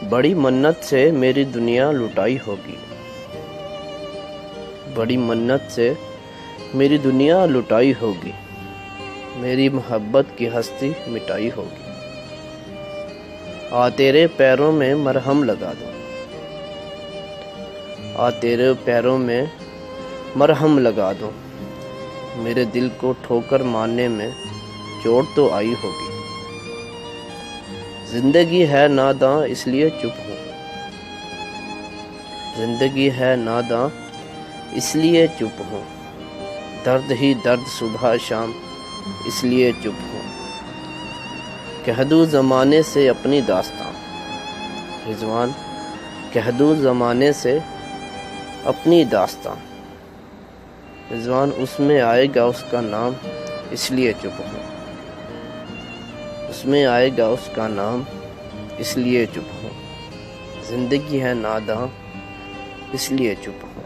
بڑی منت سے میری دنیا لٹائی ہوگی، بڑی منت سے میری دنیا لٹائی ہوگی، میری محبت کی ہستی مٹائی ہوگی۔ آ تیرے پیروں میں مرہم لگا دو، آ تیرے پیروں میں مرہم لگا دو، میرے دل کو ٹھوکر مارنے میں چوٹ تو آئی ہوگی۔ زندگی ہے ناداں اس لیے چپ ہوں، زندگی ہے ناداں اس لیے چپ ہوں، درد ہی درد صبح شام اس لیے چپ ہوں۔ کہہ دوں زمانے سے اپنی داستاں، رضوان کہہ دوں زمانے سے اپنی داستاں، رضوان اس میں آئے گا اس کا نام اس لیے چپ ہوں، اس میں آئے گا اس کا نام اس لیے چپ ہوں۔ زندگی ہے ناداں اس لیے چپ ہوں۔